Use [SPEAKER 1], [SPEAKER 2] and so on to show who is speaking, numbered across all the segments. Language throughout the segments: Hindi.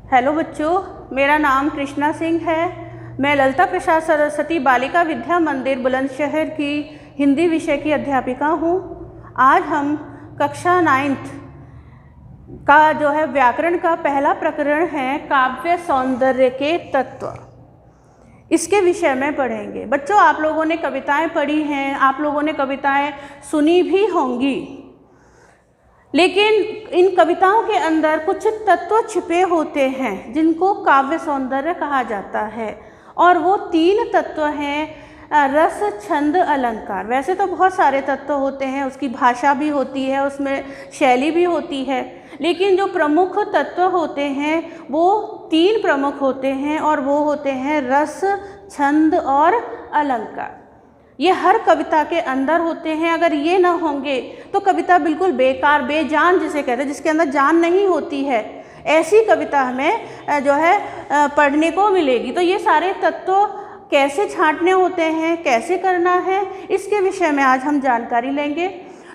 [SPEAKER 1] हेलो बच्चों, मेरा नाम कृष्णा सिंह है। मैं ललिता प्रसाद सरस्वती बालिका विद्या मंदिर बुलंदशहर की हिंदी विषय की अध्यापिका हूँ। आज हम कक्षा 9th का जो है व्याकरण का पहला प्रकरण है काव्य सौंदर्य के तत्व, इसके विषय में पढ़ेंगे। बच्चों, आप लोगों ने कविताएं पढ़ी हैं, आप लोगों ने कविताएं सुनी भी होंगी, लेकिन इन कविताओं के अंदर कुछ तत्व छिपे होते हैं जिनको काव्य सौंदर्य कहा जाता है, और वो 3 तत्व हैं रस, छंद, अलंकार। वैसे तो बहुत सारे तत्व होते हैं, उसकी भाषा भी होती है, उसमें शैली भी होती है, लेकिन जो प्रमुख तत्व होते हैं वो 3 प्रमुख होते हैं, और वो होते हैं रस, छंद और अलंकार। ये हर कविता के अंदर होते हैं। अगर ये ना होंगे तो कविता बिल्कुल बेकार, बेजान जिसे कहते हैं, जिसके अंदर जान नहीं होती है, ऐसी कविता हमें जो है पढ़ने को मिलेगी। तो ये सारे तत्व कैसे छांटने होते हैं, कैसे करना है, इसके विषय में आज हम जानकारी लेंगे।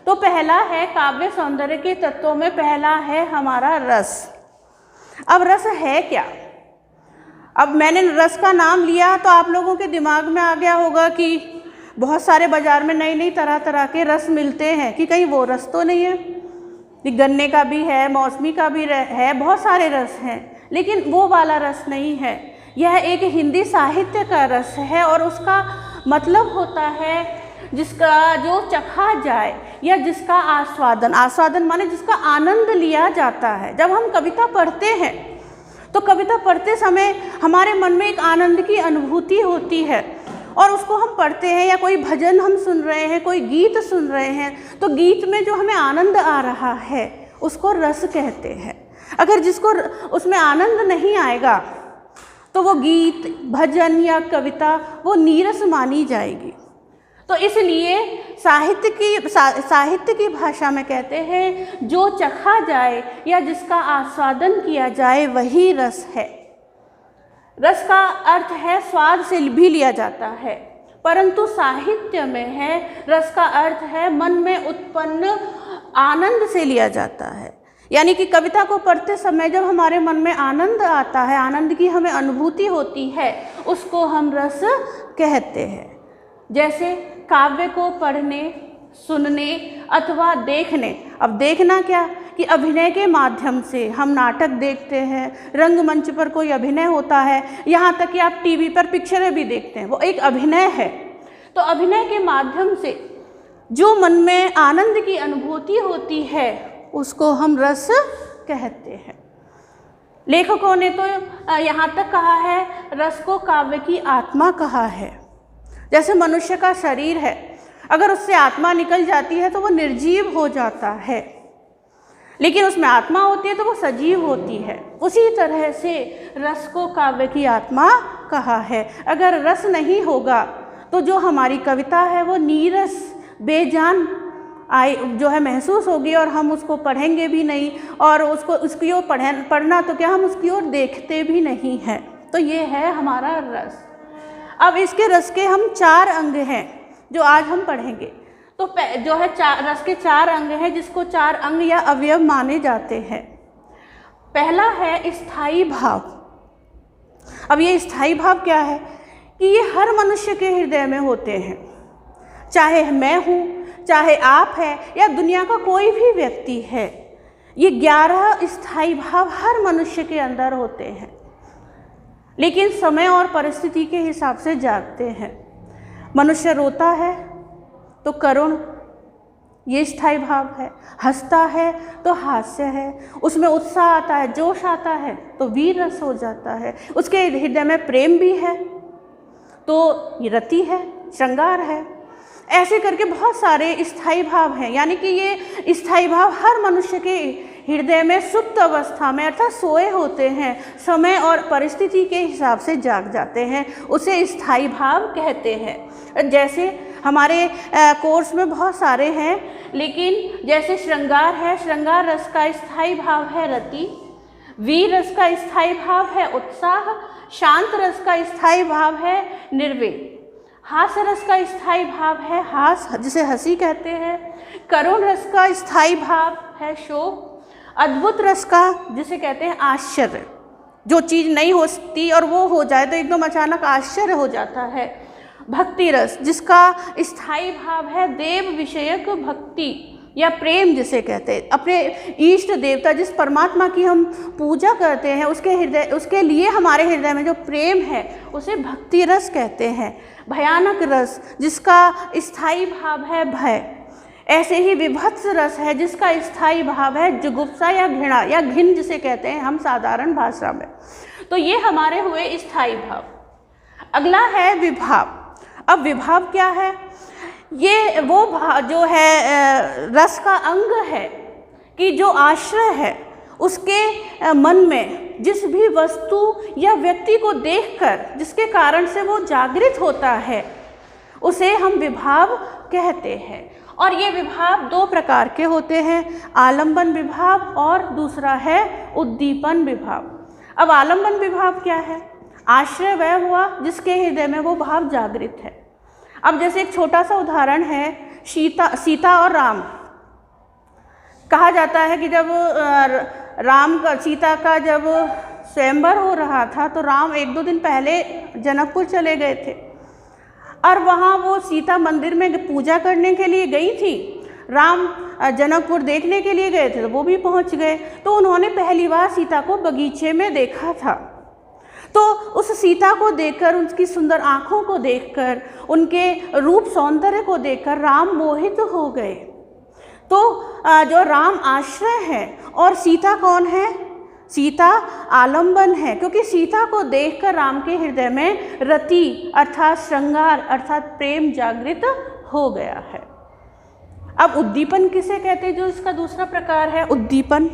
[SPEAKER 1] तो पहला है काव्य सौंदर्य के तत्वों में पहला है हमारा रस। अब रस है क्या? अब मैंने रस का नाम लिया तो आप लोगों के दिमाग में आ गया होगा कि बहुत सारे बाज़ार में नई नई तरह तरह के रस मिलते हैं, कि कहीं वो रस तो नहीं है। गन्ने का भी है, मौसमी का भी है, बहुत सारे रस हैं, लेकिन वो वाला रस नहीं है। यह एक हिंदी साहित्य का रस है, और उसका मतलब होता है जिसका जो चखा जाए या जिसका आस्वादन, आस्वादन माने जिसका आनंद लिया जाता है। जब हम कविता पढ़ते हैं तो कविता पढ़ते समय हमारे मन में एक आनंद की अनुभूति होती है, और उसको हम पढ़ते हैं, या कोई भजन हम सुन रहे हैं, कोई गीत सुन रहे हैं, तो गीत में जो हमें आनंद आ रहा है उसको रस कहते हैं। अगर जिसको उसमें आनंद नहीं आएगा तो वो गीत, भजन या कविता वो नीरस मानी जाएगी। तो इसलिए साहित्य की भाषा में कहते हैं जो चखा जाए या जिसका आस्वादन किया जाए वही रस है। रस का अर्थ है स्वाद से भी लिया जाता है, परंतु साहित्य में है रस का अर्थ है मन में उत्पन्न आनंद से लिया जाता है। यानी कि कविता को पढ़ते समय जब हमारे मन में आनंद आता है, आनंद की हमें अनुभूति होती है, उसको हम रस कहते हैं। जैसे काव्य को पढ़ने, सुनने अथवा देखने। अब देखना क्या कि अभिनय के माध्यम से हम नाटक देखते हैं, रंगमंच पर कोई अभिनय होता है, यहाँ तक कि आप टीवी पर पिक्चरें भी देखते हैं, वो एक अभिनय है। तो अभिनय के माध्यम से जो मन में आनंद की अनुभूति होती है उसको हम रस कहते हैं। लेखकों ने तो यहाँ तक कहा है रस को काव्य की आत्मा कहा है। जैसे मनुष्य का शरीर है, अगर उससे आत्मा निकल जाती है तो वो निर्जीव हो जाता है, लेकिन उसमें आत्मा होती है तो वो सजीव होती है। उसी तरह से रस को काव्य की आत्मा कहा है। अगर रस नहीं होगा तो जो हमारी कविता है वो नीरस, बेजान जो है महसूस होगी, और हम उसको पढ़ेंगे भी नहीं, और उसकी ओर पढ़ना तो क्या, हम उसकी ओर देखते भी नहीं हैं। तो ये है हमारा रस। अब इसके रस के हम 4 अंग हैं जो आज हम पढ़ेंगे। तो जो है रस के 4 अंग हैं, जिसको 4 अंग या अवयव माने जाते हैं। पहला है स्थायी भाव। अब ये स्थायी भाव क्या है कि ये हर मनुष्य के हृदय में होते हैं, चाहे मैं हूँ, चाहे आप हैं, या दुनिया का कोई भी व्यक्ति है। ये 11 स्थायी भाव हर मनुष्य के अंदर होते हैं, लेकिन समय और परिस्थिति के हिसाब से जागते हैं। मनुष्य रोता है तो करुण, ये स्थायी भाव है। हंसता है तो हास्य है। उसमें उत्साह आता है, जोश आता है तो वीर रस हो जाता है। उसके हृदय में प्रेम भी है तो ये रति है, श्रृंगार है। ऐसे करके बहुत सारे स्थायी भाव हैं। यानी कि ये स्थायी भाव हर मनुष्य के हृदय में सुप्त अवस्था में अर्थात सोए होते हैं, समय और परिस्थिति के हिसाब से जाग जाते हैं, उसे स्थायी भाव कहते हैं। जैसे हमारे कोर्स में बहुत सारे हैं, लेकिन जैसे श्रृंगार है, श्रृंगार रस का स्थायी भाव है रति। वीर रस का स्थायी भाव है उत्साह। शांत रस का स्थायी भाव है निर्वेद। हास्य रस का स्थायी भाव है हास, जिसे हंसी कहते हैं। करुण रस का स्थायी भाव है शोक। अद्भुत रस का जिसे कहते हैं आश्चर्य, जो चीज़ नहीं होती और वो हो जाए तो एकदम अचानक आश्चर्य हो जाता है। भक्ति रस जिसका स्थायी भाव है देव विषयक भक्ति या प्रेम, जिसे कहते हैं अपने इष्ट देवता जिस परमात्मा की हम पूजा करते हैं उसके लिए हमारे हृदय में जो प्रेम है उसे भक्ति रस कहते हैं। भयानक रस जिसका स्थायी भाव है भय। ऐसे ही विभत्स रस है जिसका स्थायी भाव है जुगुप्सा या घृणा या घिन, जिसे कहते हैं हम साधारण भाषा में। तो ये हमारे हुए स्थायी भाव। अगला है विभाव। अब विभाव क्या है? ये वो जो है रस का अंग है कि जो आश्रय है उसके मन में जिस भी वस्तु या व्यक्ति को देखकर जिसके कारण से वो जागृत होता है उसे हम विभाव कहते हैं। और ये विभाव दो प्रकार के होते हैं, आलंबन विभाव और दूसरा है उद्दीपन विभाव। अब आलंबन विभाव क्या है? आश्रय वह हुआ जिसके हृदय में वो भाव जागृत है। अब जैसे एक छोटा सा उदाहरण है सीता और राम। कहा जाता है कि जब सीता का जब स्वयंवर हो रहा था तो राम 1-2 दिन पहले जनकपुर चले गए थे और वहाँ वो सीता मंदिर में पूजा करने के लिए गई थी। राम जनकपुर देखने के लिए गए थे तो वो भी पहुँच गए। तो उन्होंने पहली बार सीता को बगीचे में देखा था। तो उस सीता को देखकर, उनकी सुंदर आँखों को देखकर, उनके रूप सौंदर्य को देखकर राम मोहित हो गए। तो जो राम आश्रय है और सीता कौन है? सीता आलंबन है, क्योंकि सीता को देखकर राम के हृदय में रति अर्थात श्रृंगार अर्थात प्रेम जागृत हो गया है। अब उद्दीपन किसे कहते हैं? जो इसका दूसरा प्रकार है उद्दीपन।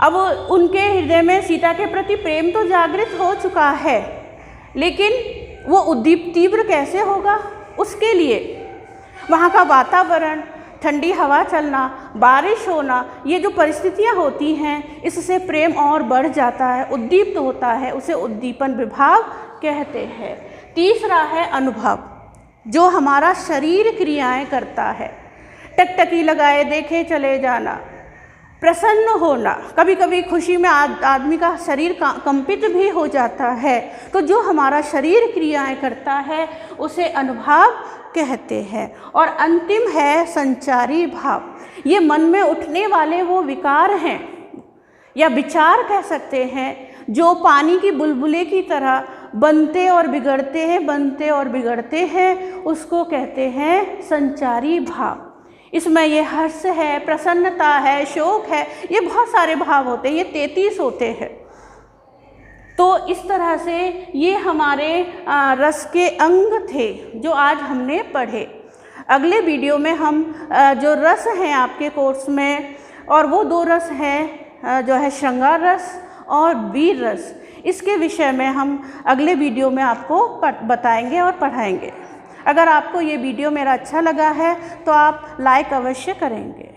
[SPEAKER 1] अब उनके हृदय में सीता के प्रति प्रेम तो जागृत हो चुका है, लेकिन वो तीव्र कैसे होगा? उसके लिए वहाँ का वातावरण, ठंडी हवा चलना, बारिश होना, ये जो परिस्थितियाँ होती हैं इससे प्रेम और बढ़ जाता है, उद्दीप्त होता है, उसे उद्दीपन विभाव कहते हैं। तीसरा है अनुभव, जो हमारा शरीर क्रियाएं करता है। टकटकी लगाए देखे चले जाना, प्रसन्न होना, कभी कभी खुशी में आदमी का शरीर कंपित भी हो जाता है। तो जो हमारा शरीर क्रियाएं करता है उसे अनुभव कहते हैं। और अंतिम है संचारी भाव। ये मन में उठने वाले वो विकार हैं या विचार कह सकते हैं जो पानी की बुलबुले की तरह बनते और बिगड़ते हैं, बनते और बिगड़ते हैं, उसको कहते हैं संचारी भाव। इसमें ये हर्ष है, प्रसन्नता है, शोक है, ये बहुत सारे भाव होते हैं, ये 33 होते हैं। तो इस तरह से ये हमारे रस के अंग थे जो आज हमने पढ़े। अगले वीडियो में हम जो रस हैं आपके कोर्स में, और वो 2 रस हैं जो है श्रृंगार रस और वीर रस, इसके विषय में हम अगले वीडियो में आपको बताएंगे और पढ़ाएंगे। अगर आपको ये वीडियो मेरा अच्छा लगा है तो आप लाइक अवश्य करेंगे।